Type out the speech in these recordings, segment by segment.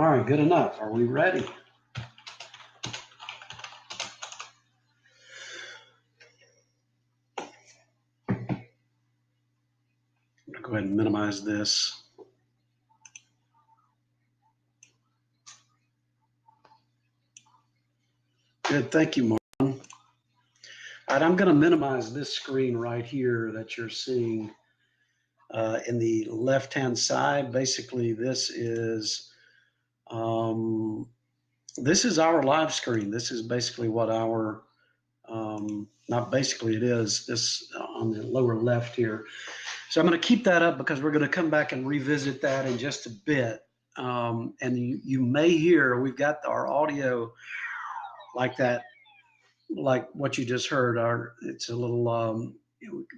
All right, good enough. Are we ready? I'm going to go ahead and minimize this. Good, thank you, Marlon. All right, I'm going to minimize this screen right here that you're seeing in the left-hand side. Basically, this is our live screen. This is basically what our not basically, it is this on the lower left here. So I'm going to keep that up because we're going to come back and revisit that in just a bit. And you may hear, we've got our audio like that, like what you just heard. It's a little,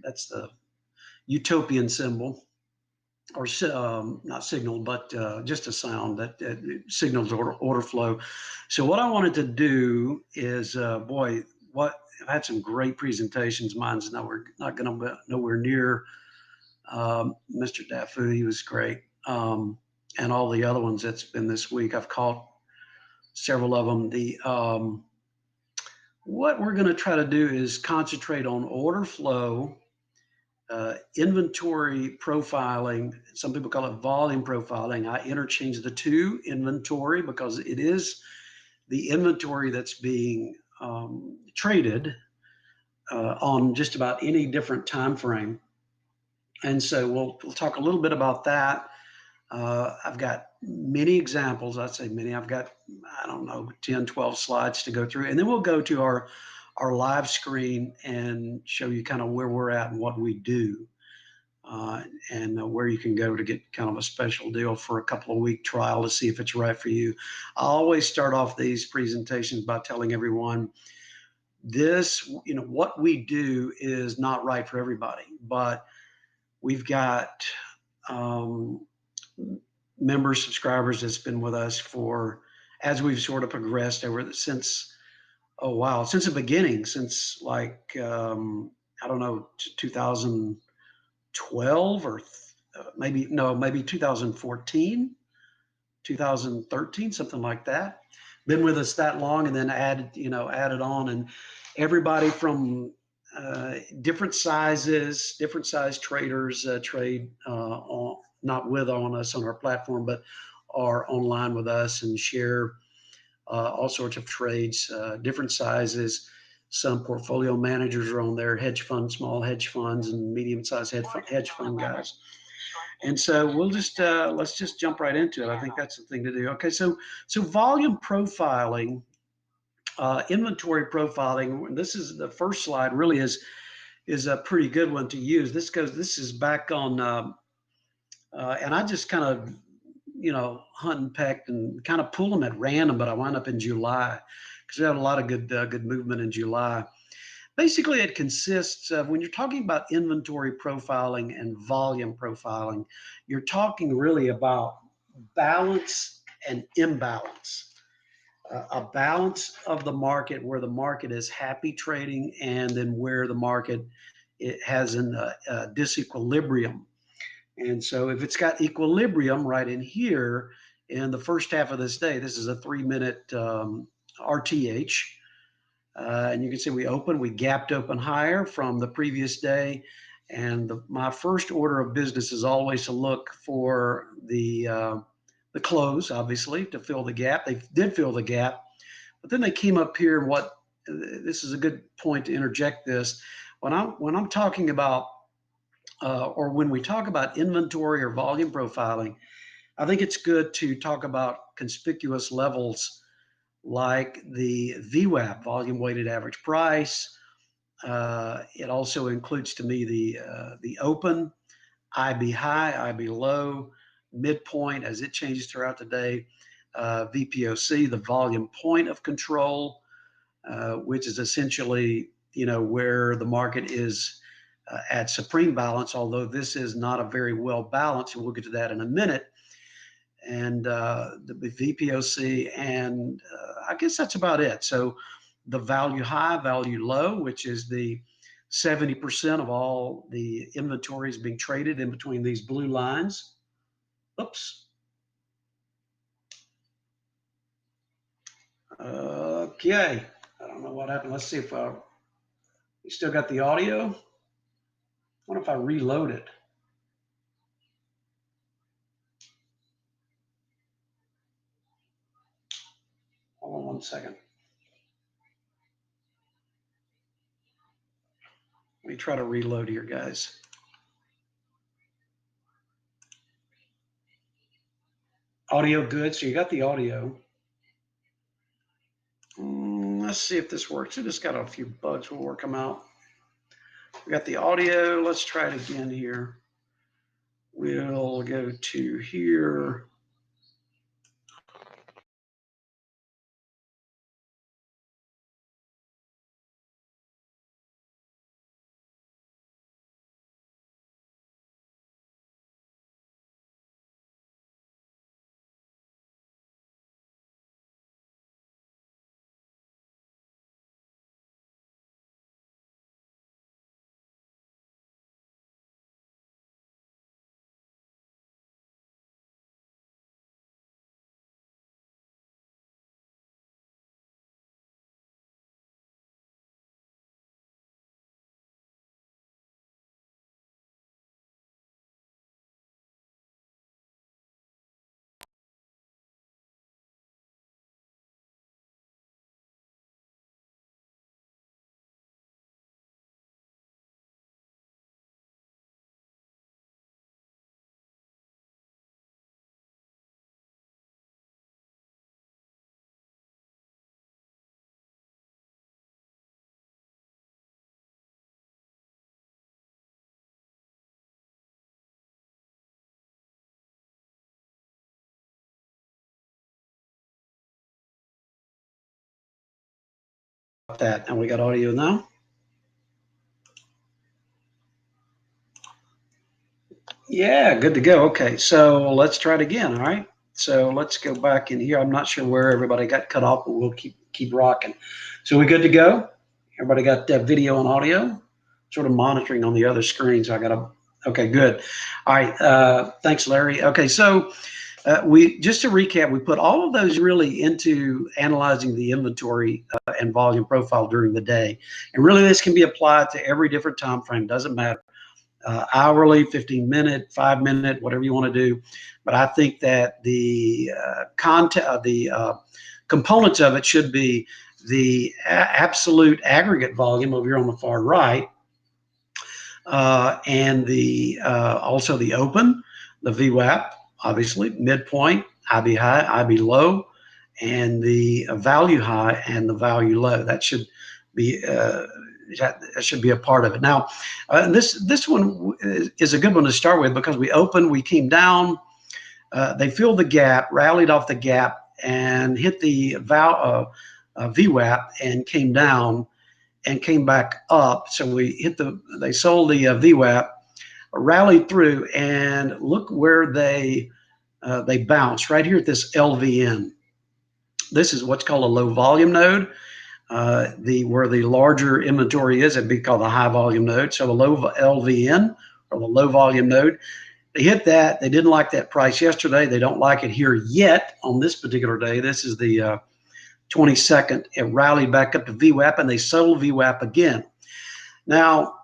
that's the utopian symbol, or not signal, but just a sound that signals order flow. So what I wanted to do is, I've had some great presentations. Mine's not going to be nowhere near Mr. Dafu. He was great. And all the other ones that's been this week. I've caught several of them. What we're going to try to do is concentrate on order flow, inventory profiling. Some people call it volume profiling. I interchange the two, inventory, because it is the inventory that's being traded on just about any different time frame. And so we'll talk a little bit about that. I've got many examples. I'd say many. I've got, 10, 12 slides to go through. And then we'll go to our live screen and show you kind of where we're at and what we do, and where you can go to get kind of a special deal for a couple of week trial to see if it's right for you. I always start off these presentations by telling everyone this, what we do is not right for everybody, but we've got members, subscribers that's been with us as we've sort of progressed since the beginning, since 2012 or maybe 2014, 2013, something like that. Been with us that long, and then added on, and everybody from different size traders trade not on us on our platform, but are online with us and share all sorts of trades, different sizes. Some portfolio managers are on there, small hedge funds, and medium-sized hedge fund guys. And so let's just jump right into it. I think that's the thing to do. Okay, so volume profiling, inventory profiling. This is the first slide. Really is a pretty good one to use. This is back on, and I just kind of hunt and pecked and kind of pull them at random, but I wound up in July because we had a lot of good movement in July. Basically, it consists of, when you're talking about inventory profiling and volume profiling, you're talking really about balance and imbalance. A balance of the market where the market is happy trading, and then where the market it has a disequilibrium. And so if it's got equilibrium right in here in the first half of this day, this is a 3-minute RTH. And you can see we gapped open higher from the previous day. And my first order of business is always to look for the close, obviously, to fill the gap. They did fill the gap, but then they came up here. This is a good point to interject this. When I'm talking about, or when we talk about inventory or volume profiling, I think it's good to talk about conspicuous levels like the VWAP, volume weighted average price. It also includes, to me, the open, IB high, IB low, midpoint as it changes throughout the day, VPOC, the volume point of control, which is essentially where the market is at supreme balance, although this is not a very well balanced, and we'll get to that in a minute. And the VPOC, and I guess that's about it. So the value high, value low, which is the 70% of all the inventories being traded in between these blue lines. Oops. Okay. I don't know what happened. Let's see if we still got the audio. What if I reload it? Hold on 1 second. Let me try to reload here, guys. Audio good. So you got the audio. Let's see if this works. It just got a few bugs. We'll work them out. We got the audio. Let's try it again here. We'll go to here. That, and we got audio now. Yeah, good to go. Okay, so let's try it again. All right. So let's go back in here. I'm not sure where everybody got cut off, but we'll keep rocking. So we good to go? Everybody got that video and audio? Sort of monitoring on the other screens. I got to. Okay, good. All right. Thanks, Larry. Okay, so we just to recap, we put all of those really into analyzing the inventory and volume profile during the day, and really this can be applied to every different time frame. Doesn't matter. Hourly, 15-minute, 5-minute, whatever you want to do. But I think that the components of it should be the absolute aggregate volume over here on the far right, and the also the open, the VWAP, obviously, midpoint, IB high, IB low, and the value high and the value low. That should be that should be a part of it. Now, this one is a good one to start with because we opened, we came down, they filled the gap, rallied off the gap, and hit the VWAP and came down and came back up. So we hit they sold the VWAP, rallied through, and look where they bounced right here at this LVN. This is what's called a low volume node. Where the larger inventory is, it'd be called the high volume node. So the low LVN or the low volume node, they hit that. They didn't like that price yesterday. They don't like it here yet on this particular day. This is the 22nd. It rallied back up to VWAP and they sold VWAP again. Now,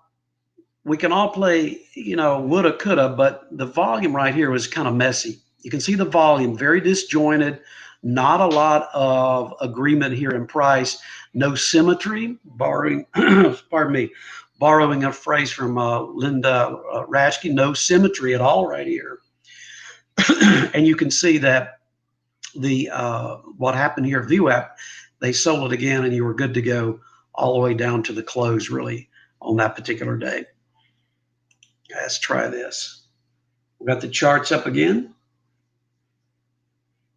we can all play, woulda, coulda, but the volume right here was kind of messy. You can see the volume very disjointed, not a lot of agreement here in price, no symmetry, borrowing a phrase from Linda Raschke, no symmetry at all right here. And you can see that the what happened here, VWAP, they sold it again and you were good to go all the way down to the close really on that particular day. Let's try this. We got the charts up again.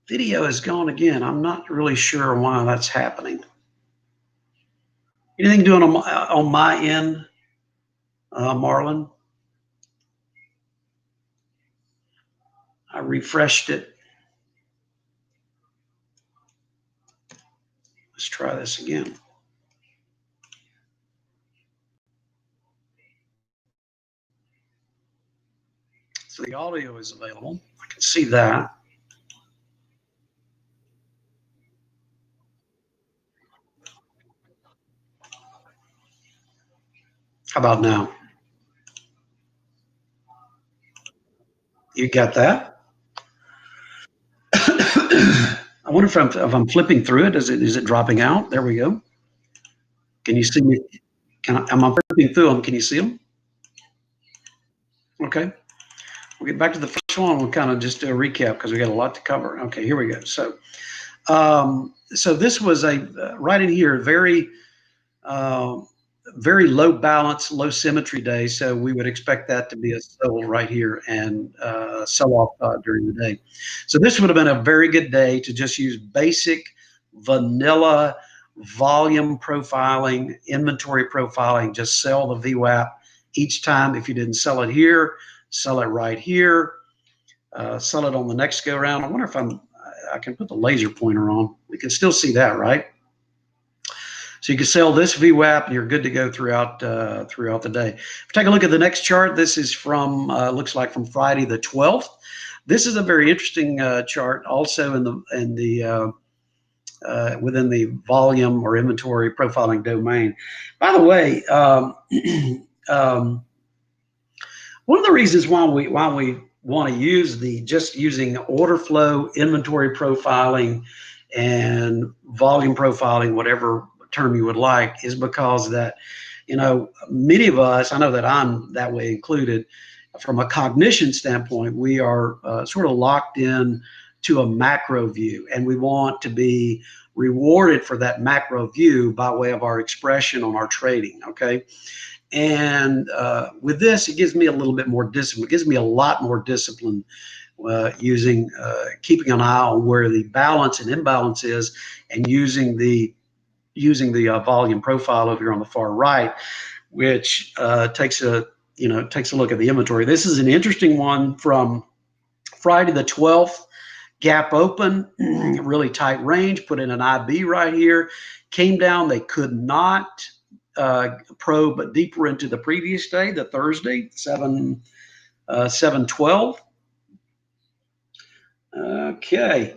Video is gone again. I'm not really sure why that's happening. Anything doing on my end, Marlon? I refreshed it. Let's try this again. So the audio is available. I can see that. How about now? You got that? I wonder if I'm flipping through it. Is it dropping out? There we go. Can you see me? Am I flipping through them? Can you see them? Okay. We'll get back to the first one. We'll kind of just do a recap because we got a lot to cover. Okay, here we go. So this was a right in here, uh, very low balance, low symmetry day. So we would expect that to be a sell right here and sell off during the day. So this would have been a very good day to just use basic vanilla volume profiling, inventory profiling, just sell the VWAP each time. If you didn't sell it here, sell it right here, sell it on the next go around. I wonder if I can put the laser pointer on. We can still see that, right? So you can sell this VWAP and you're good to go throughout throughout the day. If you take a look at the next chart, this is from looks like from Friday the 12th. This is a very interesting chart, also within the volume or inventory profiling domain. By the way, one of the reasons why we want to use just using order flow, inventory profiling, and volume profiling, whatever term you would like, is because that, many of us, I know that I'm that way included, from a cognition standpoint, we are sort of locked in to a macro view, and we want to be rewarded for that macro view by way of our expression on our trading. Okay. And with this, it gives me a little bit more discipline. It gives me a lot more discipline keeping an eye on where the balance and imbalance is, and using the volume profile over here on the far right, which takes a look at the inventory. This is an interesting one from Friday the 12th. Gap open, really tight range. Put in an IB right here. Came down. They could not probe deeper into the previous day, the Thursday, 7/12. Okay.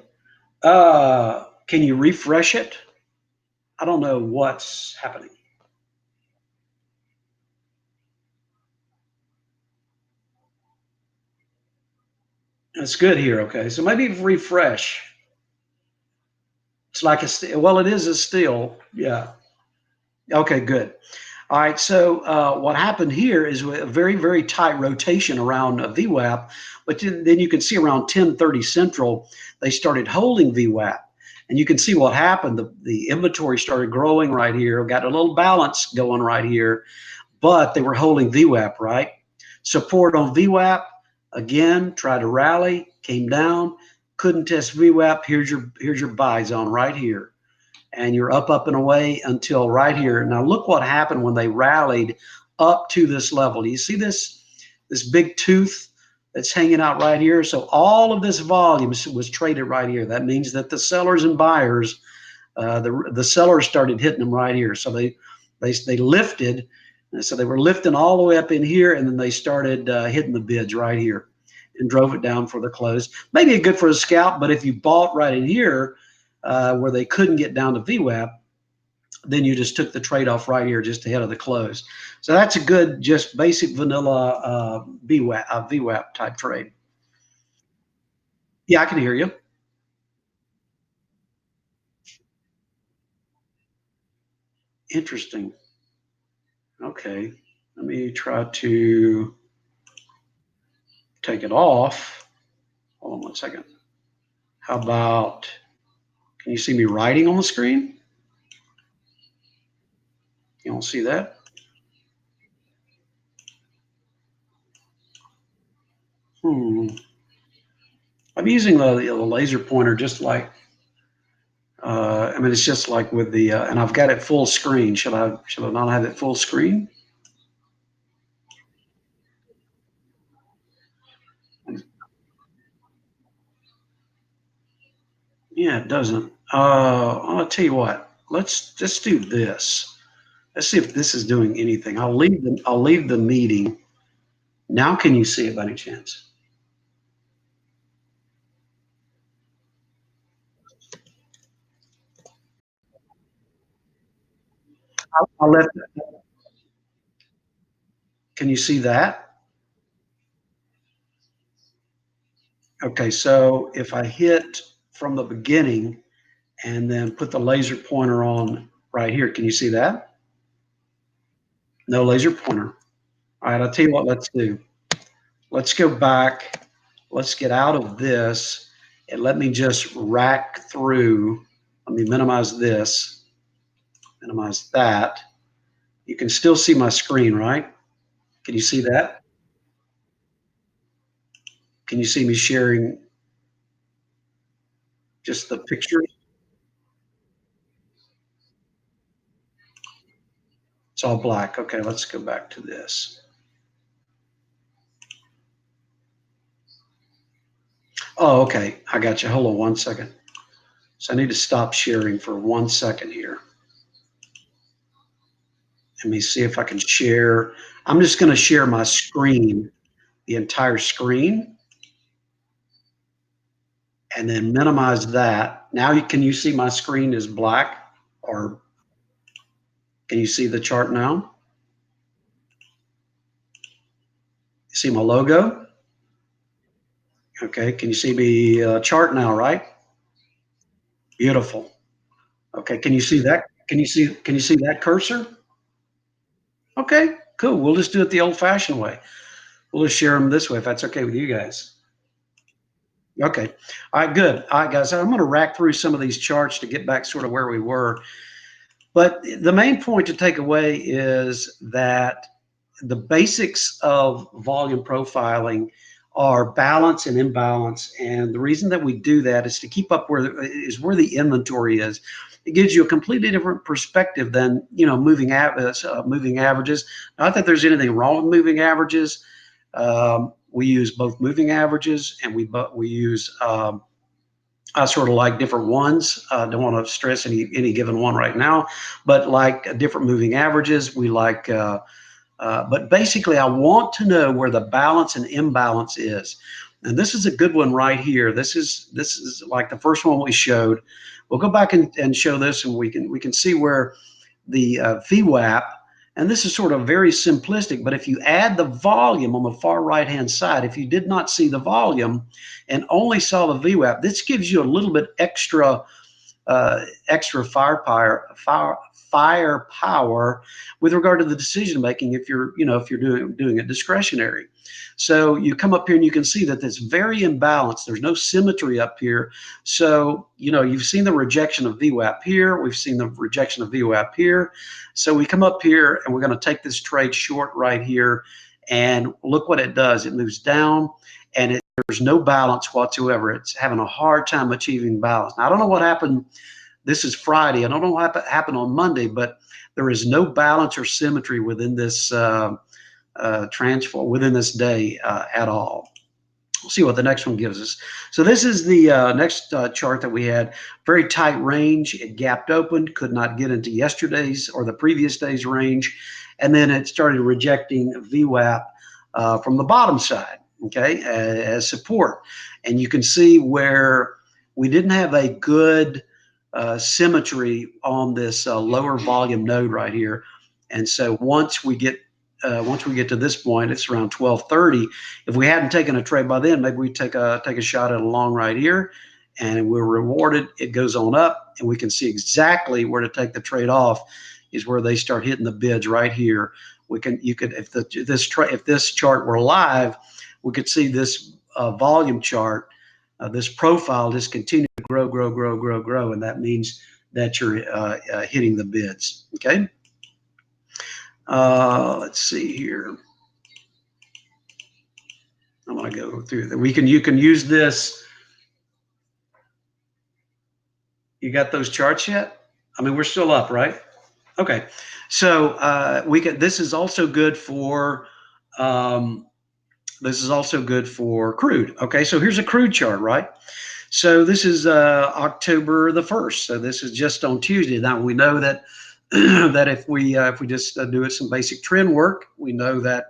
Can you refresh it? I don't know what's happening. It's good here. Okay. So maybe refresh. It's like well, it is a still. Yeah. Okay, good. All right, so what happened here is a very, very tight rotation around VWAP, but then you can see around 10:30 Central, they started holding VWAP. And you can see what happened. The inventory started growing right here, got a little balance going right here, but they were holding VWAP, right? Support on VWAP, again, tried to rally, came down, couldn't test VWAP. Here's your buy zone right here. And you're up and away until right here. Now look what happened when they rallied up to this level. Do you see this big tooth that's hanging out right here? So all of this volume was traded right here. That means that the sellers and buyers, the sellers started hitting them right here. So they lifted. So they were lifting all the way up in here, and then they started hitting the bids right here and drove it down for the close. Maybe good for a scalp, but if you bought right in here, where they couldn't get down to VWAP, then you just took the trade-off right here just ahead of the close. So that's a good, just basic vanilla VWAP type trade. Yeah, I can hear you. Interesting. Okay. Let me try to take it off. Hold on one second. How about, can you see me writing on the screen? You don't see that? I'm using the laser pointer just like, I mean, it's just like with the, and I've got it full screen. Should I not have it full screen? Yeah, it doesn't. I'll tell you what. Let's just do this. Let's see if this is doing anything. I'll leave the meeting. Now, can you see it by any chance? I'll let Can you see that? Okay, so if I hit from the beginning and then put the laser pointer on right here, can you see that? No laser pointer. All right, I'll tell you what, let's do. Let's go back. Let's get out of this and let me just rack through. Let me minimize this, minimize that. You can still see my screen, right? Can you see that? Can you see me sharing just the picture? It's all black. Okay, let's go back to this. Oh, okay. I got you. Hold on 1 second. So I need to stop sharing for 1 second here. Let me see if I can share. I'm just going to share my screen, the entire screen, and then minimize that. Now can you see my screen is black, or can you see the chart now? You see my logo? Okay. Can you see the chart now, right? Beautiful. Okay. Can you see that? Can you see that cursor? Okay, cool. We'll just do it the old-fashioned way. We'll just share them this way if that's okay with you guys. Okay. All right, good. All right, guys, I'm going to rack through some of these charts to get back sort of where we were. But the main point to take away is that the basics of volume profiling are balance and imbalance. And the reason that we do that is to keep up where the inventory is. It gives you a completely different perspective than moving averages. Not that there's anything wrong with moving averages. We use both moving averages and we use I sort of like different ones. Don't want to stress any given one right now, but like different moving averages. We like, but basically, I want to know where the balance and imbalance is. And this is a good one right here. This is like the first one we showed. We'll go back and show this, and we can see where the VWAP. And this is sort of very simplistic, but if you add the volume on the far right-hand side, if you did not see the volume and only saw the VWAP, this gives you a little bit extra firepower with regard to the decision making if you're doing it discretionary. So you come up here and you can see that it's very imbalanced. There's no symmetry up here. So you've seen the rejection of VWAP here. We've seen the rejection of VWAP here. So we come up here and we're going to take this trade short right here, and look what it does. It moves down, and there's no balance whatsoever. It's having a hard time achieving balance. Now, I don't know what happened. This is Friday. I don't know what happened on Monday, but there is no balance or symmetry within this transfer within this day at all. We'll see what the next one gives us. So this is the next chart that we had. Very tight range. It gapped open, could not get into yesterday's or the previous day's range, and then it started rejecting VWAP from the bottom side, okay, as support. And you can see where we didn't have a good symmetry on this lower volume node right here. And so once we get to this point, it's around 12:30. If we hadn't taken a trade by then, maybe we take a shot at a long right here, and we're rewarded. It goes on up, and we can see exactly where to take the trade off. Is where they start hitting the bids right here. If this chart were live, we could see this volume chart, this profile just continue to grow, and that means that you're hitting the bids. Okay. Let's see here. I'm going to go through that. You can use this. You got those charts yet? I mean, we're still up, right? Okay. So this is also good for crude. Okay. So here's a crude chart, right? So this is October the 1st. So this is just on Tuesday. Now we know that that if we just do some basic trend work, we know that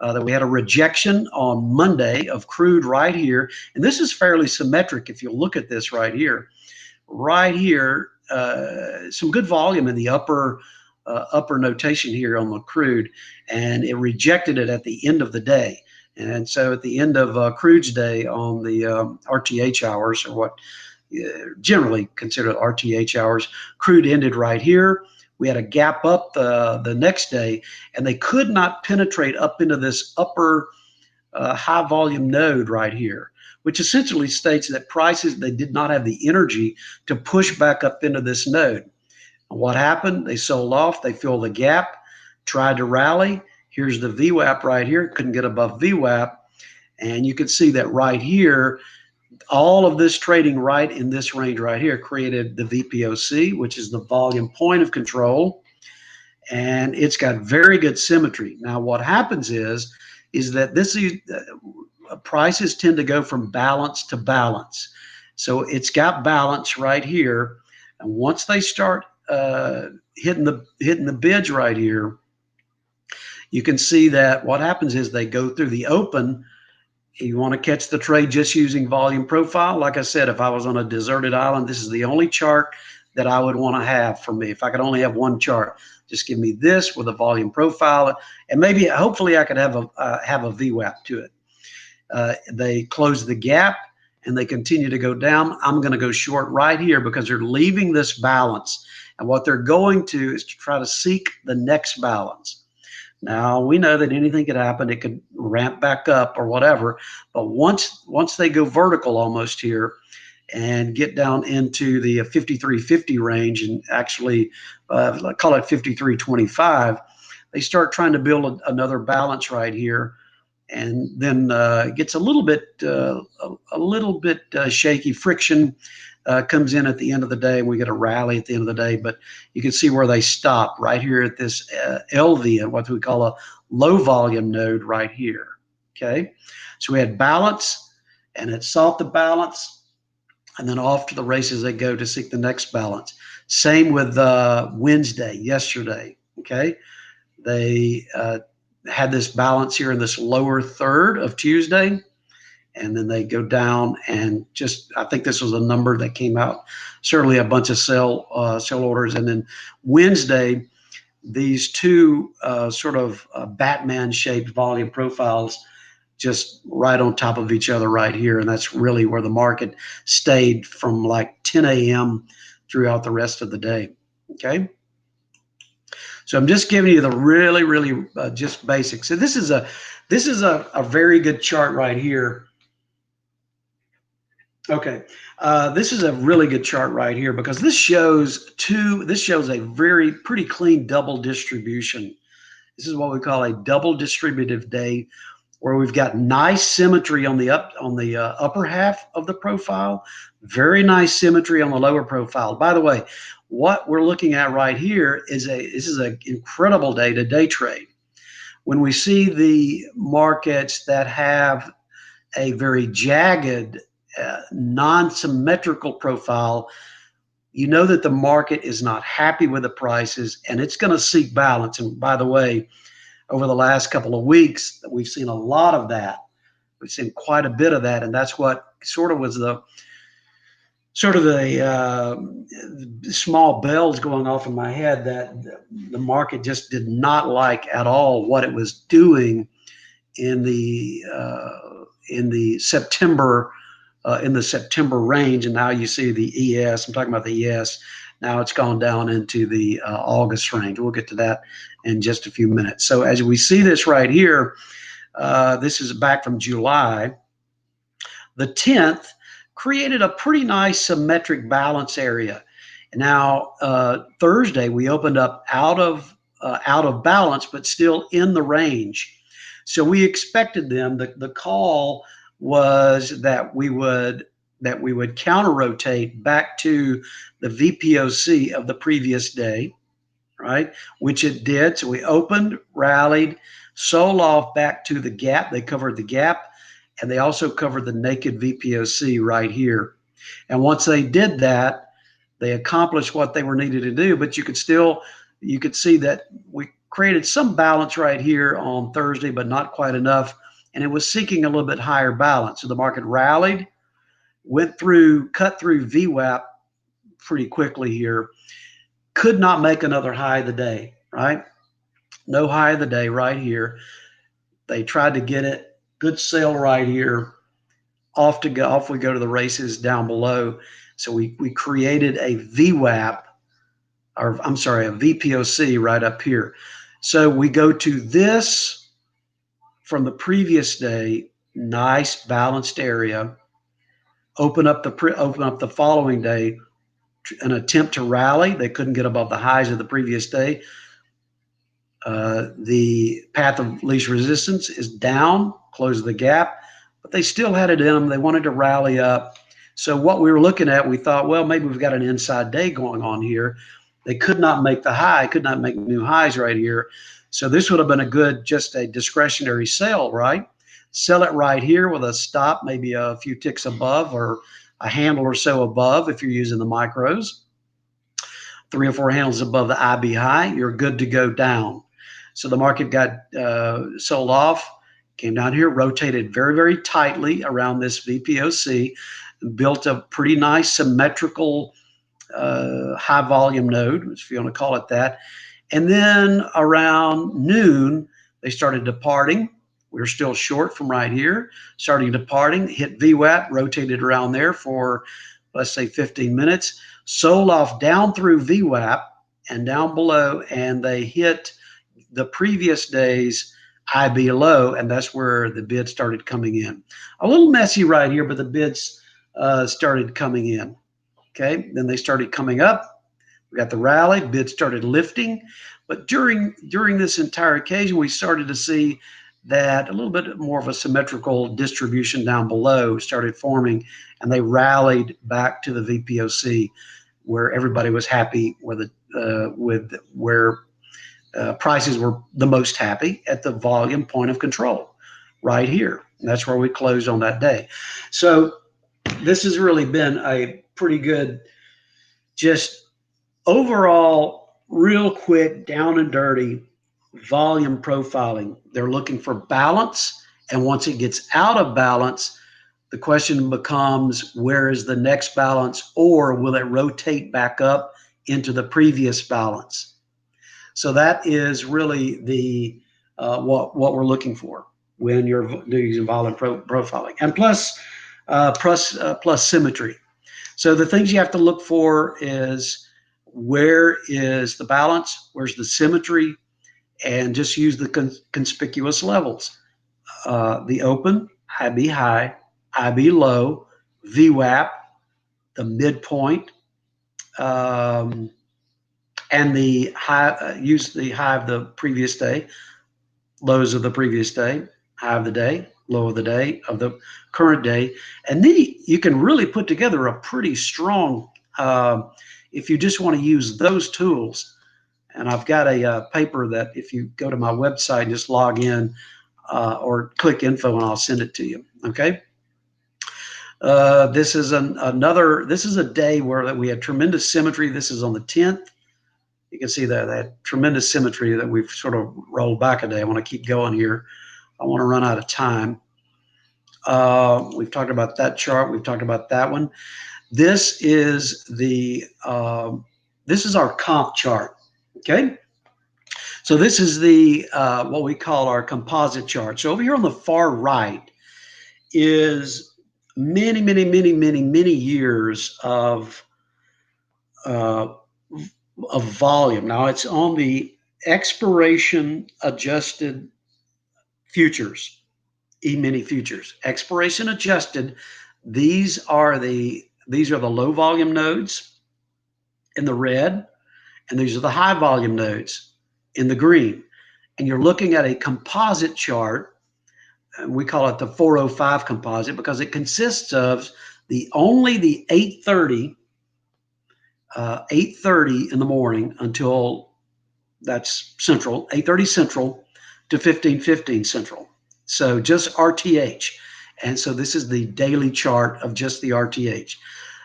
that we had a rejection on Monday of crude right here, and this is fairly symmetric. If you look at this right here, some good volume in the upper upper notation here on the crude, and it rejected it at the end of the day. And so at the end of crude's day on the RTH hours, or what generally considered RTH hours, crude ended right here. We had a gap up the next day, and they could not penetrate up into this upper high volume node right here, which essentially states that prices, they did not have the energy to push back up into this node. What happened? They sold off, they filled the gap, tried to rally. Here's the VWAP right here, couldn't get above VWAP. And you can see that right here, all of this trading right in this range right here created the VPOC, which is the volume point of control. And it's got very good symmetry. Now, what happens is that this is, prices tend to go from balance to balance. So it's got balance right here. And once they start hitting the bids right here, you can see that what happens is they go through the open. You want to catch the trade just using volume profile. Like I said, if I was on a deserted island, this is the only chart that I would want to have for me. If I could only have one chart, just give me this with a volume profile, and maybe hopefully I could have a VWAP to it. They close the gap and they continue to go down. I'm going to go short right here because they're leaving this balance. And what they're going to is to try to seek the next balance. Now, we know that anything could happen. It could ramp back up or whatever. But once they go vertical almost here and get down into the 53.50 range and actually call it 53.25, they start trying to build another balance right here. And then it gets a little bit shaky. Friction comes in at the end of the day, and we get a rally at the end of the day. But you can see where they stop right here at this LV, and what we call a low volume node right here. Okay, so we had balance, and it sought the balance, and then off to the races they go to seek the next balance. Same with Wednesday, yesterday. Okay, they had this balance here in this lower third of Tuesday, and then they go down, and just, I think this was a number that came out, certainly a bunch of sell orders. And then Wednesday, these two sort of Batman shaped volume profiles just right on top of each other right here. And that's really where the market stayed from like 10 a.m. throughout the rest of the day. Okay. So I'm just giving you the really just basics. So this is a very good chart right here. Okay, this is a really good chart right here because this shows a pretty clean double distribution. This is what we call a double distributive day, where we've got nice symmetry on the upper half of the profile, very nice symmetry on the lower profile. By the way, what we're looking at right here is this is an incredible day to day trade. When we see the markets that have a very jagged, non-symmetrical profile, you know that the market is not happy with the prices, and it's going to seek balance. And by the way, over the last couple of weeks, we've seen a lot of that. We've seen quite a bit of that, and that's what sort of was the small bells going off in my head, that the market just did not like at all what it was doing in the September range. And now you see the ES. I'm talking about the ES. Now it's gone down into the August range. We'll get to that in just a few minutes. So as we see this right here, this is back from July. The 10th created a pretty nice symmetric balance area. Now Thursday we opened up out of balance, but still in the range. So we expected them. The call was that we would counter rotate back to the VPOC of the previous day, right? Which it did. So we opened, rallied, sold off back to the gap. They covered the gap, and they also covered the naked VPOC right here. And once they did that, they accomplished what they were needed to do. But you could see that we created some balance right here on Thursday, but not quite enough. And it was seeking a little bit higher balance. So the market rallied, cut through VWAP pretty quickly here, could not make another high of the day. right? No high of the day right here. They tried to get it. Good sale right here. Off we go to the races down below. So we created a VWAP, or I'm sorry, a VPOC right up here. So we go to this from the previous day, nice balanced area. Open up the following day, an attempt to rally. They couldn't get above the highs of the previous day. The path of least resistance is down, close the gap, but they still had it in them. They wanted to rally up. So what we were looking at, we thought, well, maybe we've got an inside day going on here. They could not make the high, could not make new highs right here. So this would have been a good, just a discretionary sell, right? Sell it right here with a stop, maybe a few ticks above or a handle or so above if you're using the micros. 3 or 4 handles above the IB high, you're good to go down. So the market got sold off, came down here, rotated very, very tightly around this VPOC, built a pretty nice symmetrical high volume node, if you want to call it that. And then around noon, they started departing. We were still short from right here, starting departing, hit VWAP, rotated around there for, let's say, 15 minutes, sold off down through VWAP and down below, and they hit the previous day's IB low, and that's where the bid started coming in. A little messy right here, but the bids started coming in. Okay, then they started coming up. We got the rally, bids started lifting, but during this entire occasion, we started to see that a little bit more of a symmetrical distribution down below started forming, and they rallied back to the VPOC, where everybody was happy with where prices were the most happy at the volume point of control right here. And that's where we closed on that day. So this has really been a pretty good, just overall, real quick, down and dirty volume profiling. They're looking for balance. And once it gets out of balance, the question becomes, where is the next balance, or will it rotate back up into the previous balance? So that is really the what we're looking for when you're doing volume profiling, and plus symmetry. So the things you have to look for is, where is the balance, where's the symmetry, and just use the conspicuous levels. The open, IB high, IB low, VWAP, the midpoint, and the high, use the high of the previous day, lows of the previous day, high of the day, low of the day, of the current day. And then you can really put together a pretty strong, if you just want to use those tools. And I've got a paper that if you go to my website, just log in or click info and I'll send it to you, okay? This is this is a day where we had tremendous symmetry. This is on the 10th. You can see that tremendous symmetry that we've sort of rolled back a day. I want to keep going here. I want to run out of time. We've talked about that chart. We've talked about that one. This is this is our comp chart. Okay. So this is the what we call our composite chart. So over here on the far right is many years of volume. Now it's on the expiration adjusted futures, E-mini futures. Expiration adjusted. These are the low volume nodes in the red, and these are the high volume nodes in the green. And you're looking at a composite chart. And we call it the 405 composite because it consists of only the 8:30 in the morning until, that's central, 8:30 central to 15:15 central. So just RTH. And so this is the daily chart of just the RTH.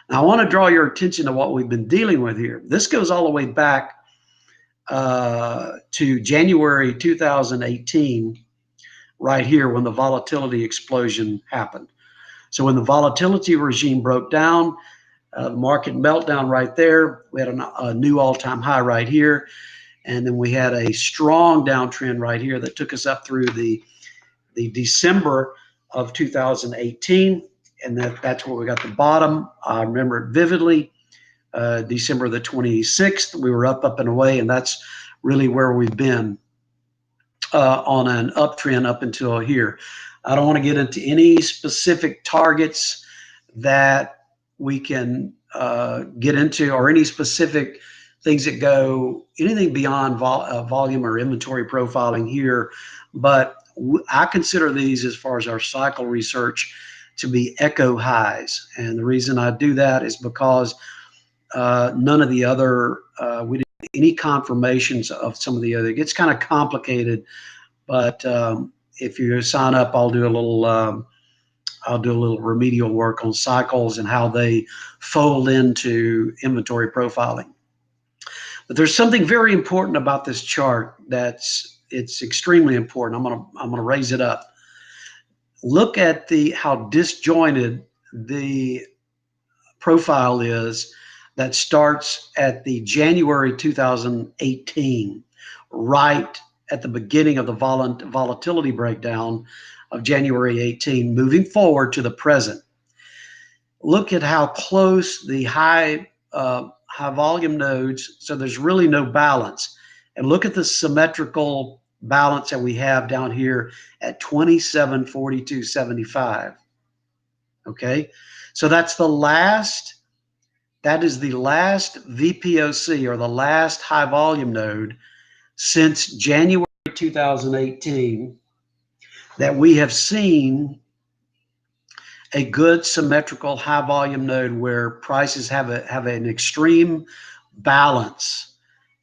Now I want to draw your attention to what we've been dealing with here. This goes all the way back to January 2018, right here when the volatility explosion happened. So when the volatility regime broke down, the market meltdown right there, we had a new all-time high right here. And then we had a strong downtrend right here that took us up through the December of 2018. And that's where we got the bottom. I remember it vividly. December the 26th, we were up and away, and that's really where we've been on an uptrend up until here. I don't want to get into any specific targets that we can get into, or any specific things that go anything beyond volume or inventory profiling here, but I consider these, as far as our cycle research, to be echo highs. And the reason I do that is because none of the other, we didn't get any confirmations of some of the other. It gets kind of complicated, but if you sign up, I'll do a little remedial work on cycles and how they fold into inventory profiling. But there's something very important about this chart it's extremely important. I'm gonna raise it up. Look at how disjointed the profile is that starts at the January 2018, right at the beginning of the volatility breakdown of January 18, moving forward to the present. Look at how close the high volume nodes, so there's really no balance. And look at the symmetrical balance that we have down here at 27.4275. Okay, so that is the last VPOC, or the last high volume node since January 2018 that we have seen a good symmetrical high volume node where prices have an extreme balance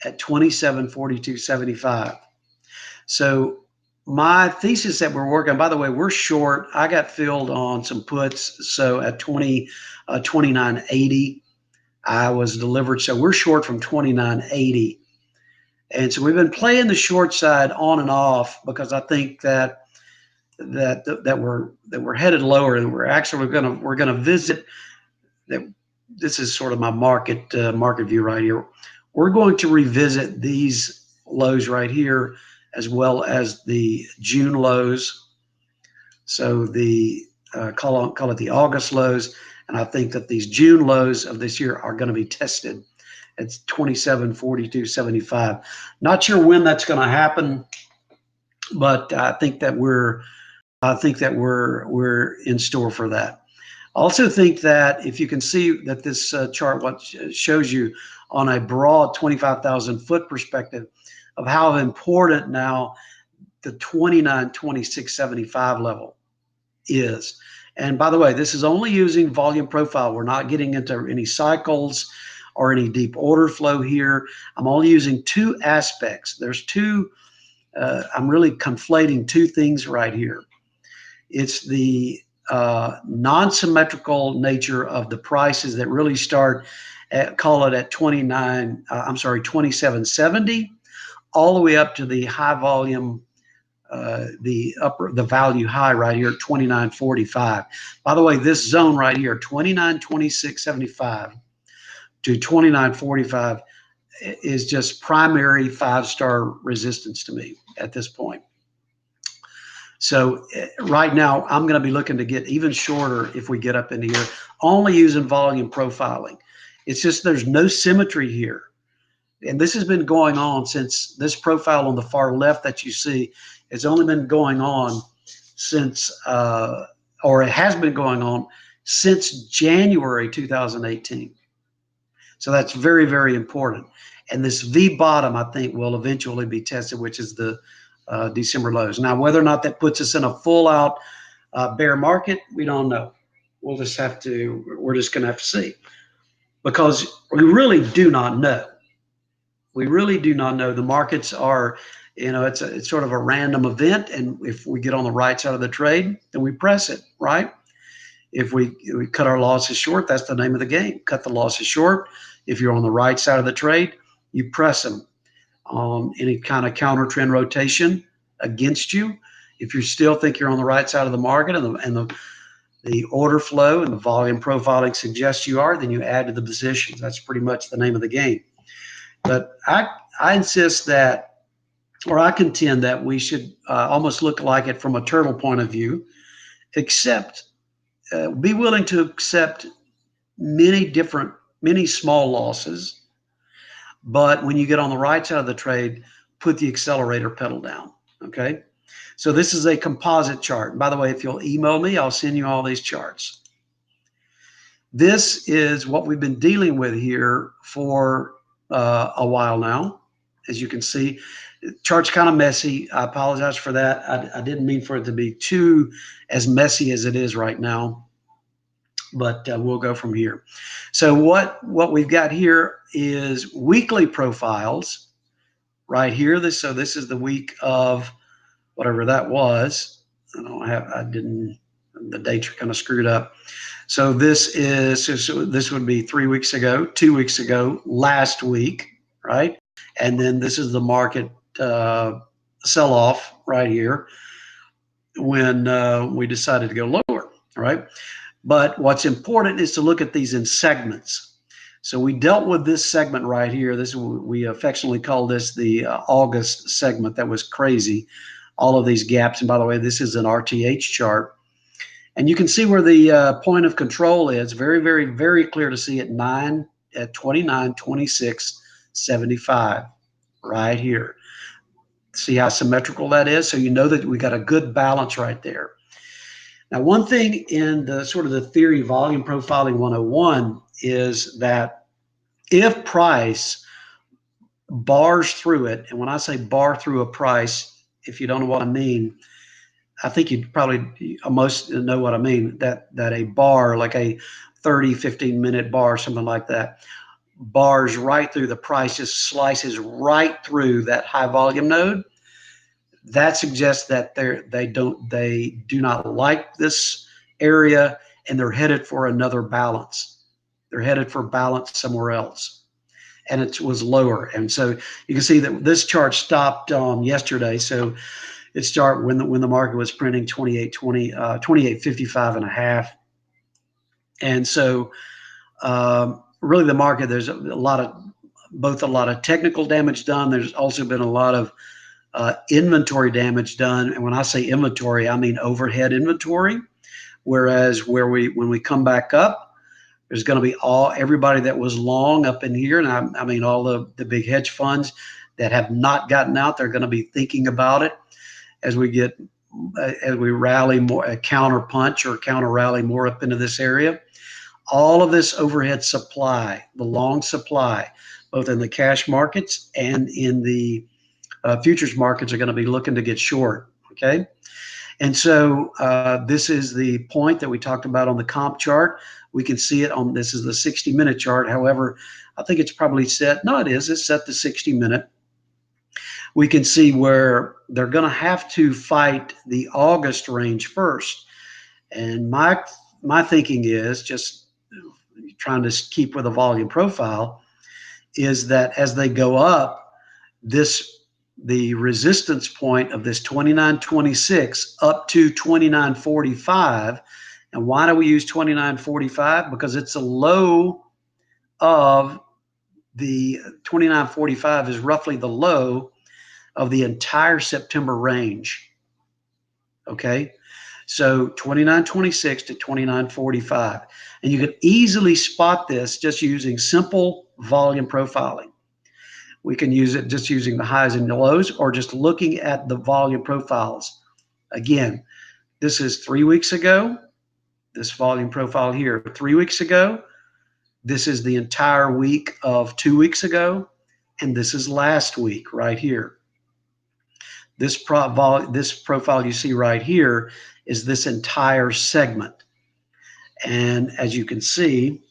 at 27.4275. So my thesis that we're working on, by the way, we're short. I got filled on some puts, so at 29.80 I was delivered. So we're short from 29.80. And so we've been playing the short side on and off, because I think that we're headed lower, and we're gonna visit that. This is sort of my market view right here. We're going to revisit these lows right here, as well as the June lows. So the call it the August lows. And I think that these June lows of this year are going to be tested at 27.4275. Not sure when that's going to happen, but I think that we're in store for that. I also think that if you can see that this chart what shows you on a broad 25,000 foot perspective of how important now the 29.2675 level is. And by the way, this is only using volume profile. We're not getting into any cycles or any deep order flow here. I'm only using two aspects. There's two, I'm really conflating two things right here. It's the non-symmetrical nature of the prices that really start at, call it at 27.70, all the way up to the high volume, the value high right here at 29.45. By the way, this zone right here, 29.2675 to 29.45, is just primary 5-star resistance to me at this point. So right now, I'm going to be looking to get even shorter if we get up into here, only using volume profiling. It's just there's no symmetry here. And this has been going on since this profile on the far left that you see. It's only been going on since, or it has been going on since January 2018. So that's very, very important. And this V bottom, I think, will eventually be tested, which is the December lows. Now, whether or not that puts us in a full out bear market, we don't know. We're just going to have to see, because we really do not know. We really do not know. The markets are, it's sort of a random event. And if we get on the right side of the trade, then we press it, right? If we cut our losses short, that's the name of the game. Cut the losses short. If you're on the right side of the trade, you press them. Any kind of counter trend rotation against you. If you still think you're on the right side of the market and the order flow and the volume profiling suggests you are, then you add to the positions. That's pretty much the name of the game. But I I insist that, or I contend that we should almost look like it from a turtle point of view, accept, be willing to accept many small losses, but when you get on the right side of the trade, put the accelerator pedal down, okay? So this is a composite chart. By the way, if you'll email me, I'll send you all these charts. This is what we've been dealing with here for a while now. As you can see, the chart's kind of messy. I apologize for that. I didn't mean for it to be too as messy as it is right now, but we'll go from here. So what we've got here is weekly profiles right here. This is the week of whatever that was. The dates are kind of screwed up. So this would be 3 weeks ago, 2 weeks ago, last week, right? And then this is the market sell-off right here when we decided to go lower, right? But what's important is to look at these in segments. So we dealt with this segment right here. We affectionately call this the August segment. That was crazy. All of these gaps. And by the way, this is an RTH chart. And you can see where the point of control is. Very, very, very clear to see at 29.26.75 right here. See how symmetrical that is? So you know that we got a good balance right there. Now, one thing in the sort of the theory volume profiling 101 is that if price bars through it, and when I say bar through a price, if you don't know what I mean, I think you'd probably most know what I mean, that a bar, like a 30, 15-minute bar, something like that, bars right through the price, just slices right through that high volume node. That suggests that they do not like this area, and they're headed for another balance. They're headed for balance somewhere else, and it was lower. And so you can see that this chart stopped yesterday. So it started when the market was printing 28.55 and a half. And so really the market, there's a lot of technical damage done. There's also been a lot of inventory damage done. And when I say inventory, I mean overhead inventory. Whereas when we come back up, there's going to be everybody that was long up in here. And I mean, all the big hedge funds that have not gotten out, they're going to be thinking about it as we rally more, counter punch or counter rally more up into this area. All of this overhead supply, the long supply, both in the cash markets and in the futures markets, are going to be looking to get short, okay? And so this is the point that we talked about on the comp chart. We can see it on, this is the 60-minute chart. However, I think it's probably set, no, it's set to 60-minute. We can see where they're going to have to fight the August range first. And my thinking is, just trying to keep with a volume profile, is that as they go up, the resistance point of this 29.26 up to 29.45. And why do we use 29.45? Because it's a low of the 29.45 is roughly the low of the entire September range. Okay, so 29.26 to 29.45. And you can easily spot this just using simple volume profiling. We can use it just using the highs and the lows, or just looking at the volume profiles. Again, this is 3 weeks ago, this volume profile here, 3 weeks ago. This is the entire week of 2 weeks ago, and this is last week right here. This profile you see right here is this entire segment. And as you can see,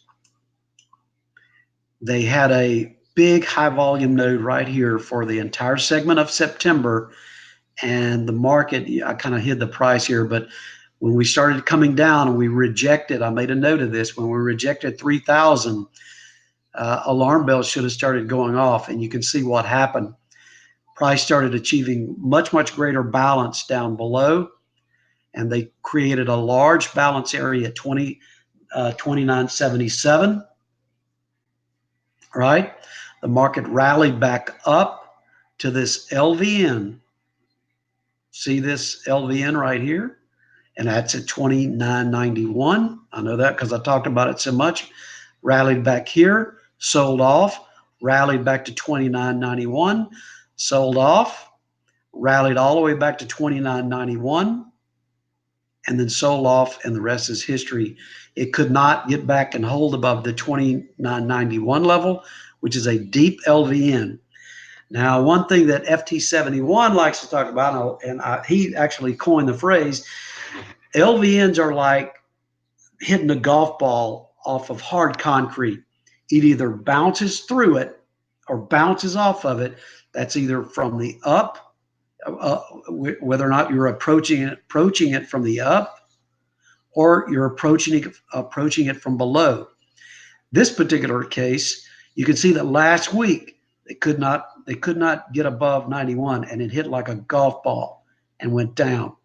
they had a big high volume node right here for the entire segment of September. And the market, I kind of hid the price here, but when we started coming down and we rejected, I made a note of this, when we rejected 3,000, alarm bells should have started going off, and you can see what happened. Price started achieving much, much greater balance down below, and they created a large balance area at 29.77, right? The market rallied back up, to this LVN. See this LVN right here? And that's at 29.91. I know that because I talked about it so much. Rallied back here, sold off, rallied back to 29.91, sold off, rallied all the way back to 29.91, and then sold off, and the rest is history. It could not get back and hold above the 29.91 level, which is a deep LVN. Now, one thing that FT71 likes to talk about, and he actually coined the phrase, LVNs are like hitting a golf ball off of hard concrete. It either bounces through it or bounces off of it. That's either from the up, whether or not you're approaching it from the up, or you're approaching it from below. This particular case, you can see that last week they could not get above 91, and it hit like a golf ball and went down.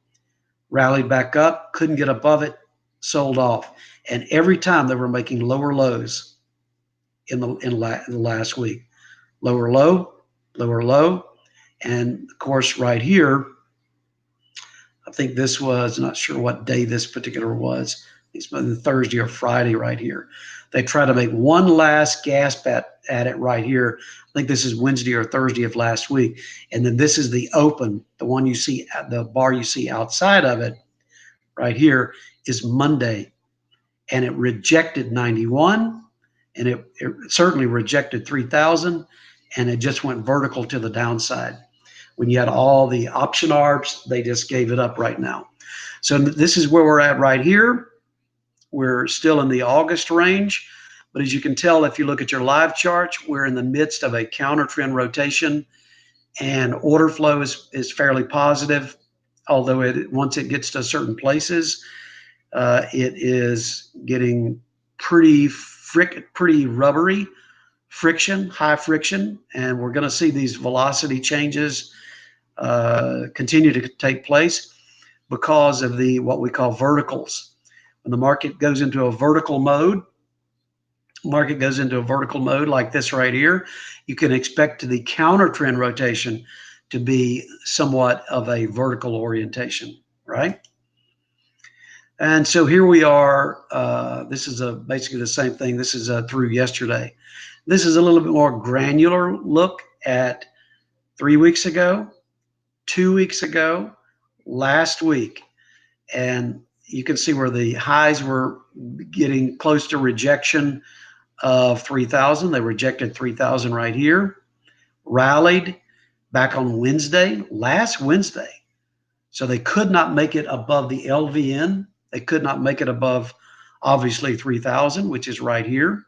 Rallied back up, couldn't get above it, sold off. And every time they were making lower lows in the last week. Lower low, lower low. And of course, right here, I think this was, not sure what day this particular was. It's the Thursday or Friday right here. They try to make one last gasp at it right here. I think this is Wednesday or Thursday of last week. And then this is the open, the one you see, the bar you see outside of it right here is Monday. And it rejected 91, and it certainly rejected 3,000, and it just went vertical to the downside. When you had all the option arbs, they just gave it up right now. So this is where we're at right here. We're still in the August range, but as you can tell, if you look at your live charts, we're in the midst of a counter trend rotation, and order flow is fairly positive, although once it gets to certain places, it is getting pretty rubbery, high friction, and we're going to see these velocity changes continue to take place because of what we call verticals. When the market goes into a vertical mode, like this right here, you can expect the counter trend rotation to be somewhat of a vertical orientation, right? And so here we are. This is basically the same thing. This is through yesterday. This is a little bit more granular look at 3 weeks ago, 2 weeks ago, last week. And you can see where the highs were getting close to rejection of 3,000. They rejected 3,000 right here, rallied back on Wednesday, last Wednesday. So they could not make it above the LVN. They could not make it above, obviously, 3,000, which is right here.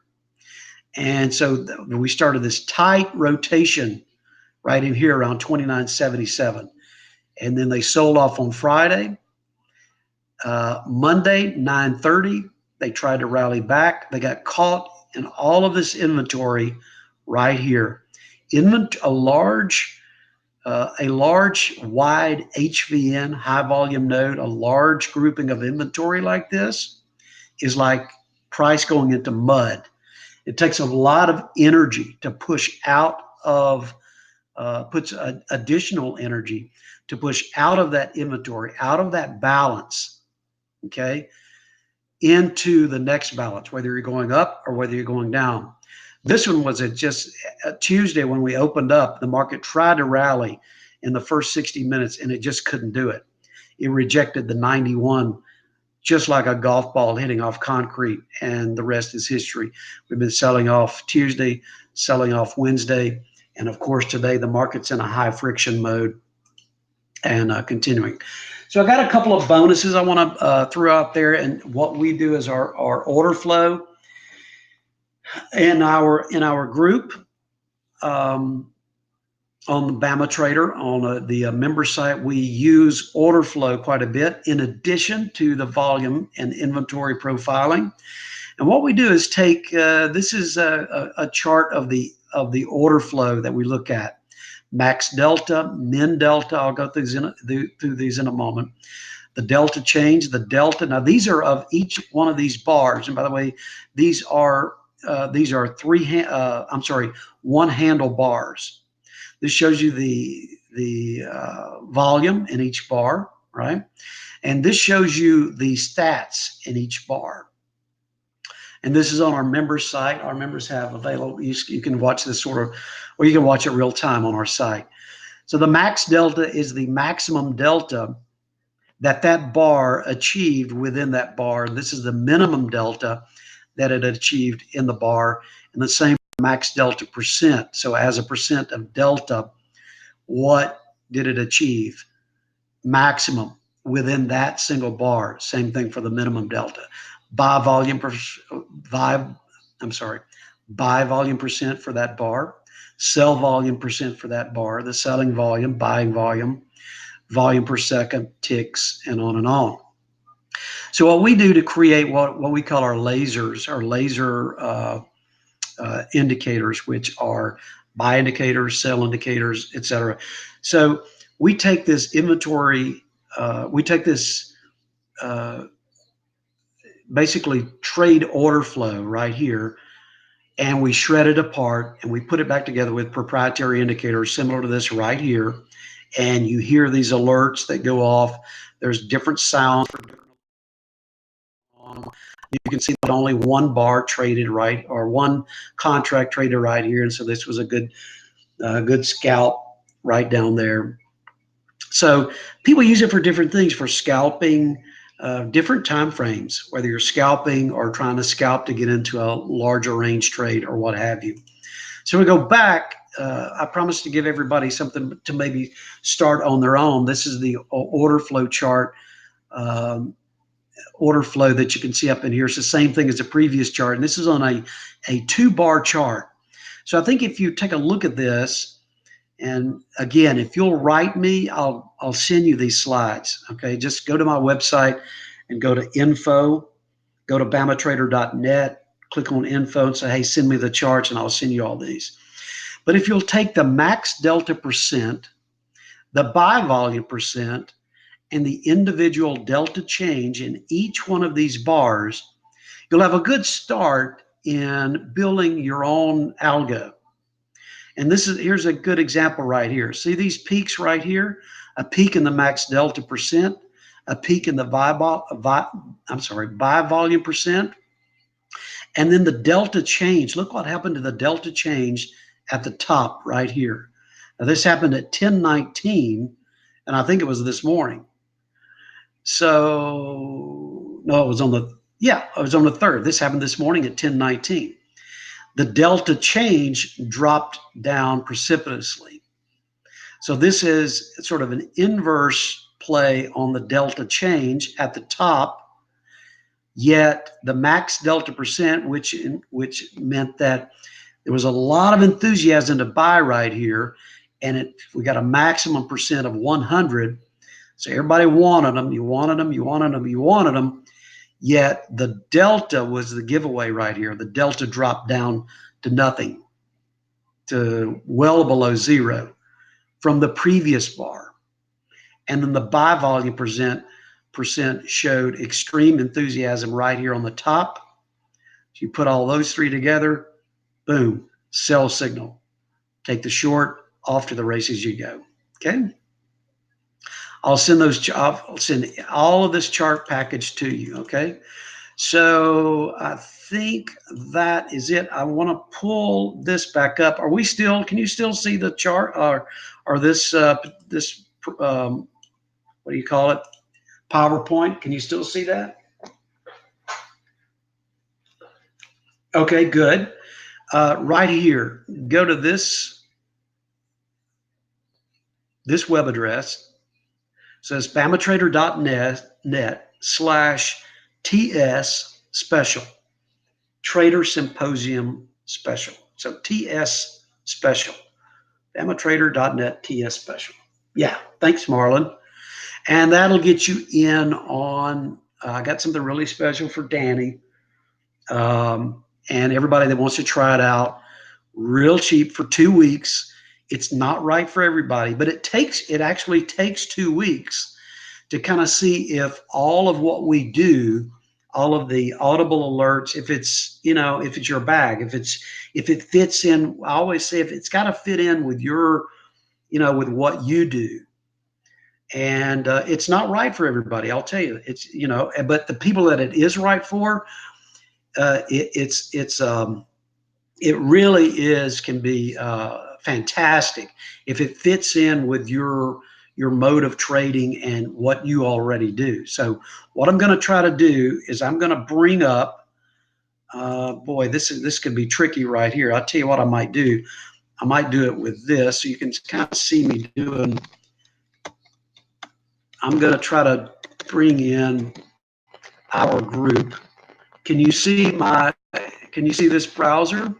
And so we started this tight rotation right in here around 29.77. And then they sold off on Friday. Monday, 9:30, they tried to rally back. They got caught in all of this inventory right here. A large wide HVN, high volume node, a large grouping of inventory like this is like price going into mud. It takes a lot of energy to push out of, additional energy to push out of that inventory, out of that balance, okay, into the next balance, whether you're going up or whether you're going down. This one was just Tuesday when we opened up, the market tried to rally in the first 60 minutes and it just couldn't do it. It rejected the 91 just like a golf ball hitting off concrete, and the rest is history. We've been selling off Tuesday, selling off Wednesday, and of course today the market's in a high friction mode and continuing. So I got a couple of bonuses I want to throw out there, and what we do is our order flow in our group on the BamaTrader, on the member site. We use order flow quite a bit in addition to the volume and inventory profiling. And what we do is take this is a chart of the order flow that we look at. Max delta, min delta. I'll go through these in a moment. The delta change, the delta. Now these are of each one of these bars. And by the way, these are one handle bars. This shows you the volume in each bar, right? And this shows you the stats in each bar. And this is on our members site. Our members have available, you can watch this sort of, or you can watch it real time on our site. So the max delta is the maximum delta that bar achieved within that bar. This is the minimum delta that it achieved in the bar, and the same max delta percent. So as a percent of delta, what did it achieve? Maximum within that single bar. Same thing for the minimum delta. Buy volume percent for that bar, sell volume percent for that bar, the selling volume, buying volume, volume per second, ticks, and on and on. So what we do to create what we call our lasers, our laser indicators, which are buy indicators, sell indicators, etc. So we take this inventory, basically trade order flow right here, and we shred it apart and we put it back together with proprietary indicators similar to this right here. And you hear these alerts that go off. There's different sounds for different. You can see that only one bar traded right, or one contract traded right here, and so this was a good scalp right down there. So people use it for different things, for scalping, different time frames, whether you're scalping or trying to scalp to get into a larger range trade or what have you. So we go back. I promised to give everybody something to maybe start on their own. This is the order flow chart. Order flow that you can see up in here. It's the same thing as the previous chart, and this is on a 2-bar chart. So I think if you take a look at this, and again, if you'll write me, I'll send you these slides. Okay, just go to my website and go to info, go to BamaTrader.net, click on info and say, hey, send me the charts, and I'll send you all these. But if you'll take the max delta percent, the buy volume percent, and the individual delta change in each one of these bars, you'll have a good start in building your own algo. And here's a good example right here. See these peaks right here? A peak in the max delta percent, a peak in the buy volume percent, and then the delta change. Look what happened to the delta change at the top right here. Now this happened at 10:19, and I think it was this morning. So no, it was on the 3rd. This happened this morning at 10:19. The delta change dropped down precipitously. So this is sort of an inverse play on the delta change at the top, yet the max delta percent, which meant that there was a lot of enthusiasm to buy right here, and we got a maximum percent of 100. So everybody wanted them, you wanted them, you wanted them, you wanted them. Yet the delta was the giveaway right here. The delta dropped down to nothing, to well below zero from the previous bar. And then the buy volume percent showed extreme enthusiasm right here on the top. So you put all those three together, boom, sell signal. Take the short, off to the races you go. Okay. I'll send all of this chart package to you. Okay. So I think that is it. I want to pull this back up. Can you still see the chart or this, what do you call it? PowerPoint. Can you still see that? Okay, good. Right here, go to this web address. It says BamaTrader.net/TS special, Trader Symposium special. So TS special, BamaTrader.net TS special. Yeah, thanks, Marlon. And that'll get you in on, I got something really special for Danny and everybody that wants to try it out. Real cheap for 2 weeks. It's not right for everybody, but it actually takes 2 weeks to kind of see if all of what we do, all of the audible alerts, if it's your bag, if it fits in. I always say if it's got to fit in with your with what you do. And it's not right for everybody. I'll tell you, it's, but the people that it is right for, it really can be fantastic if it fits in with your mode of trading and what you already do. So what I'm going to try to do is I'm going to bring up, boy, this could be tricky right here. I'll tell you what I might do. I might do it with this, so you can kind of see me doing. I'm going to try to bring in our group. Can you see this browser?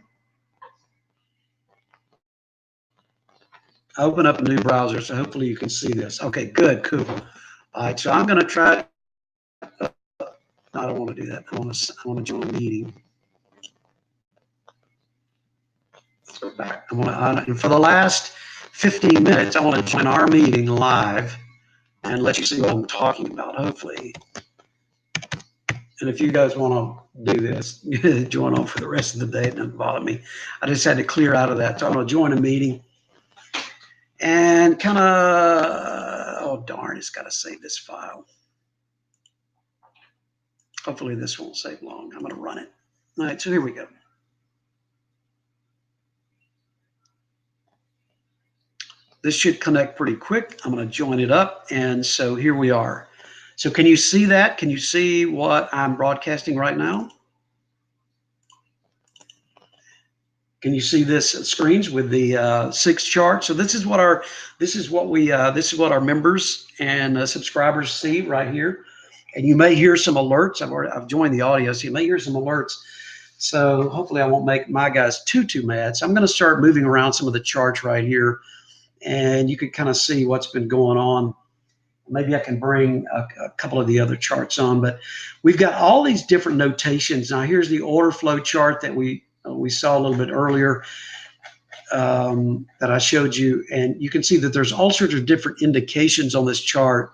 I open up a new browser, so hopefully you can see this. Okay, good, cool. All right, so I'm going to try. I don't want to do that. I want to join a meeting. Let's go back. For the last 15 minutes, I want to join our meeting live and let you see what I'm talking about, hopefully. And if you guys want to do this, join on for the rest of the day. It doesn't bother me. I just had to clear out of that. So I'm going to join a meeting and kind of, oh, darn, it's got to save this file. Hopefully this won't save long. I'm going to run it. All right, so here we go. This should connect pretty quick. I'm going to join it up. And so here we are. So can you see that? Can you see what I'm broadcasting right now? Can you see this screens with the 6 charts? So this is what our members and subscribers see right here. And you may hear some alerts. I've joined the audio, so you may hear some alerts. So hopefully I won't make my guys too mad. So I'm going to start moving around some of the charts right here, and you can kind of see what's been going on. Maybe I can bring a couple of the other charts on, but we've got all these different notations. Now here's the order flow chart that we saw a little bit earlier that I showed you, and you can see that there's all sorts of different indications on this chart,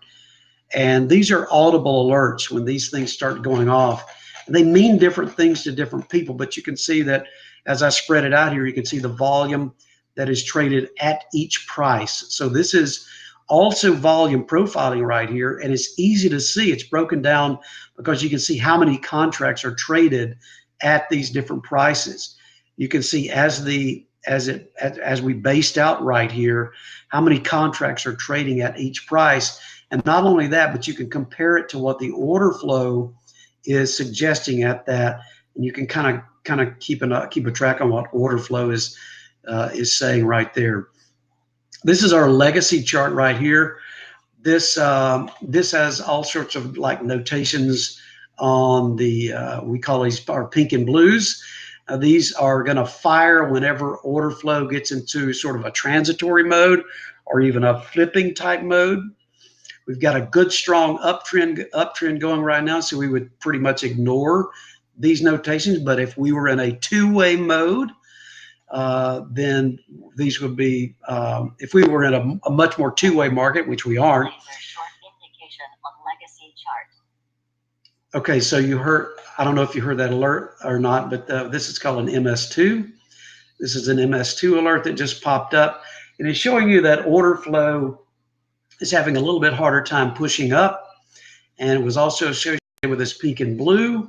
and these are audible alerts when these things start going off. And they mean different things to different people, but you can see that as I spread it out here, you can see the volume that is traded at each price. So this is also volume profiling right here, and it's easy to see. It's broken down because you can see how many contracts are traded at these different prices. You can see as we based out right here, how many contracts are trading at each price. And not only that, but you can compare it to what the order flow is suggesting at that, and you can kind of keep a track on what order flow is saying right there. This is our legacy chart right here. This has all sorts of like notations on the we call these our pink and blues. These are going to fire whenever order flow gets into sort of a transitory mode or even a flipping type mode. We've got a good strong uptrend going right now, so we would pretty much ignore these notations. But if we were in a two-way mode, then these would be, if we were in a much more two-way market, which we aren't. Okay, so you heard, I don't know if you heard that alert or not, but this is called an MS2. This is an MS2 alert that just popped up, and it's showing you that order flow is having a little bit harder time pushing up, and it was also associated with this pink and blue.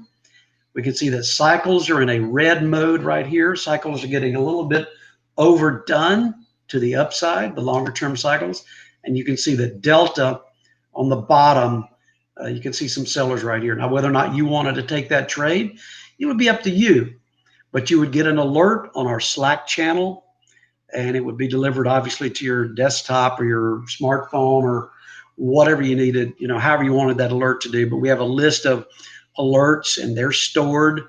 We can see that cycles are in a red mode right here. Cycles are getting a little bit overdone to the upside, the longer term cycles. And you can see that delta on the bottom, you can see some sellers right here. Now, whether or not you wanted to take that trade, it would be up to you. But you would get an alert on our Slack channel, and it would be delivered obviously to your desktop or your smartphone or whatever you needed, however you wanted that alert to do. But we have a list of alerts, and they're stored,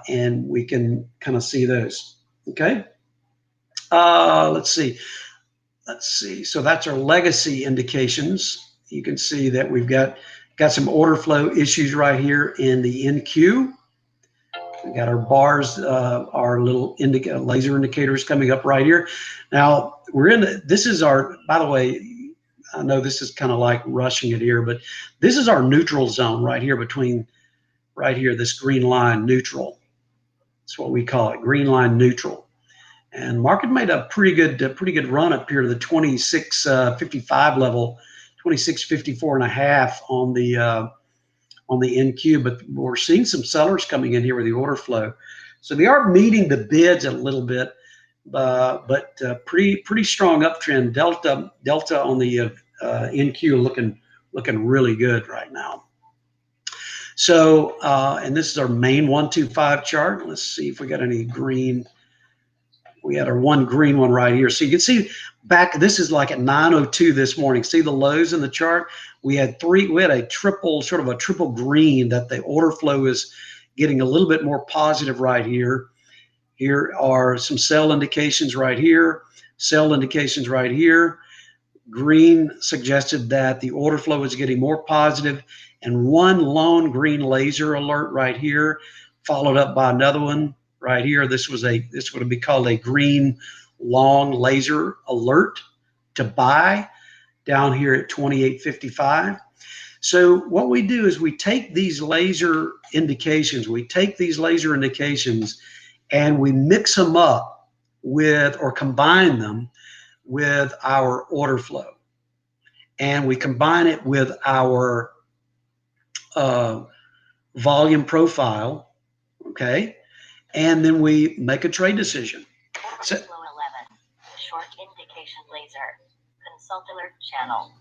and we can kind of see those. Okay. Let's see. So that's our legacy indications. You can see that we've got some order flow issues right here in the NQ. We got our bars, our little laser indicators coming up right here. Now this is our, by the way, I know this is kind of like rushing it here, but this is our neutral zone right here between right here, this green line neutral. That's what we call it, green line neutral. And market made a pretty good run up here to the 26.55 level, 26.54 and a half on the NQ. But we're seeing some sellers coming in here with the order flow, so they are meeting the bids a little bit, but pretty strong uptrend. Delta on the NQ looking really good right now. So, and this is our main 125 chart. Let's see if we got any green. We had our one green one right here. So you can see back, this is like at 9:02 this morning. See the lows in the chart? We had a triple, sort of a triple green, that the order flow is getting a little bit more positive right here. Here are some sell indications right here, sell indications right here. Green suggested that the order flow is getting more positive, and one lone green laser alert right here, followed up by another one right here. This would be called a green long laser alert to buy down here at 28.55. So what we do is we take these laser indications, and we mix them up with, or combine them with, our order flow, and we combine it with our volume profile, okay, and then we make a trade decision. So, 11, short indication laser, consult alert channel.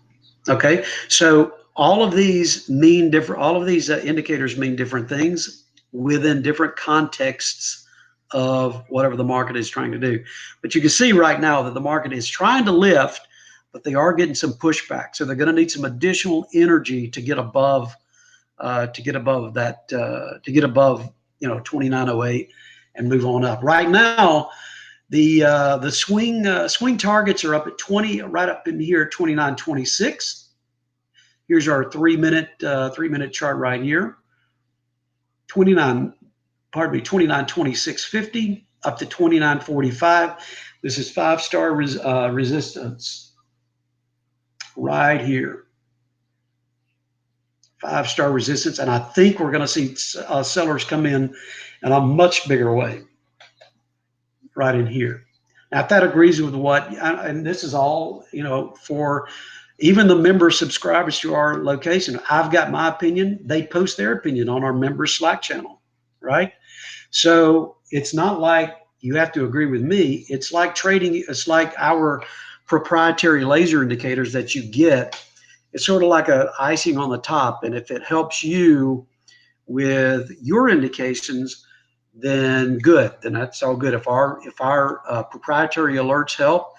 Okay, so all of these mean different. All of these indicators mean different things within different contexts of whatever the market is trying to do. But you can see right now that the market is trying to lift, but they are getting some pushback. So they're going to need some additional energy to get above, that, to get above, 2908 and move on up. Right now, the swing targets are up at 20, right up in here, 29.26. Here's our 3 minute chart right here. 29.2650 up to 29.45. This is 5-star resistance right here. 5-star resistance, and I think we're going to see sellers come in a much bigger way right in here. Now, if that agrees with and this is all, for even the member subscribers to our location, I've got my opinion. They post their opinion on our member Slack channel, right? So it's not like you have to agree with me. It's like trading. It's like our proprietary laser indicators that you get. It's sort of like a icing on the top. And if it helps you with your indications, then good. Then that's all good. If our proprietary alerts help,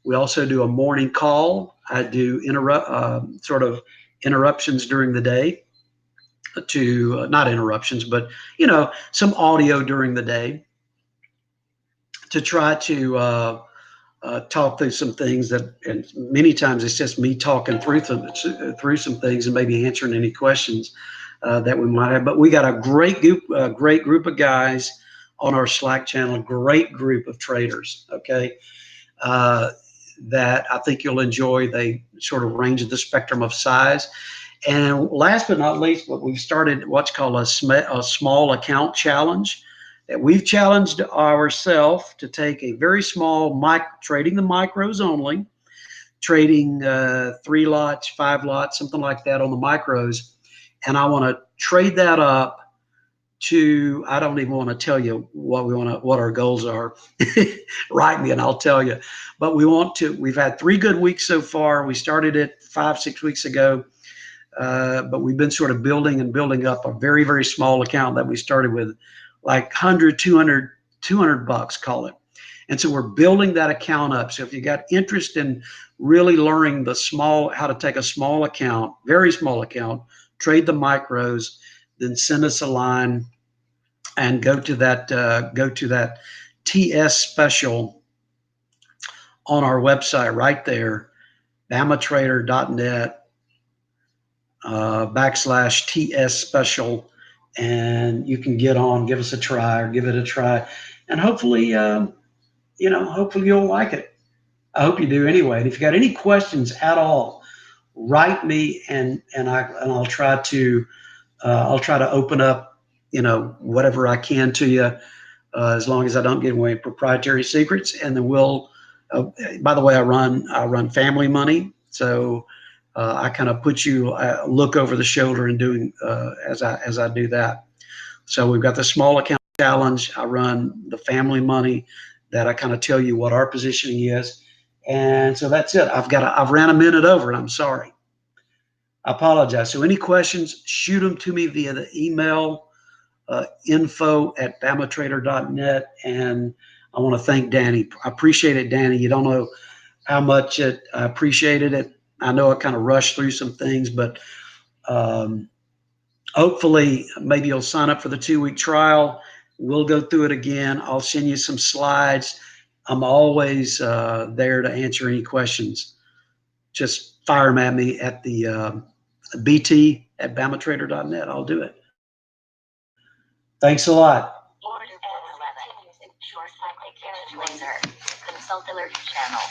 we also do a morning call. I do interruptions during the day, to not interruptions, but some audio during the day to try to talk through some things and many times it's just me talking through some things and maybe answering any questions that we might have. But we got a great group of guys on our Slack channel, great group of traders, okay, that I think you'll enjoy. They sort of range the spectrum of size. And last but not least, we've started what's called a small account challenge. That we've challenged ourselves to take a very small trading the micros only, trading 3 lots, 5 lots, something like that on the micros, and I want to trade that up to, I don't even want to tell you what our goals are. Write me and I'll tell you. But we've had 3 good weeks so far. We started it 5-6 weeks ago. But we've been sort of building up a very, very small account that we started with, like 100, 200 bucks, call it. And so we're building that account up. So if you got interest in really learning how to take a small account, very small account, trade the micros, then send us a line and go to that TS special on our website right there, BamaTrader.net. /TS special, and you can give us a try, or give it a try, and hopefully you'll like it. I hope you do anyway. And if you got any questions at all, write me and I'll try to open up whatever I can to you as long as I don't give away proprietary secrets. And then we'll, by the way, I run family money. So I kind of put you look over the shoulder and doing as I do that. So we've got the small account challenge. I run the family money that I kind of tell you what our positioning is. And so that's it. I've ran a minute over, and I'm sorry. I apologize. So any questions, shoot them to me via the email, info@BamaTrader.net. And I want to thank Danny. I appreciate it, Danny. You don't know how much I appreciated it. I know I kind of rushed through some things, but hopefully maybe you'll sign up for the 2-week trial. We'll go through it again. I'll send you some slides. I'm always there to answer any questions. Just fire them at me at the bt@BamaTrader.net. I'll do it. Thanks a lot. Short cyclic carriage laser. Consult alert channel.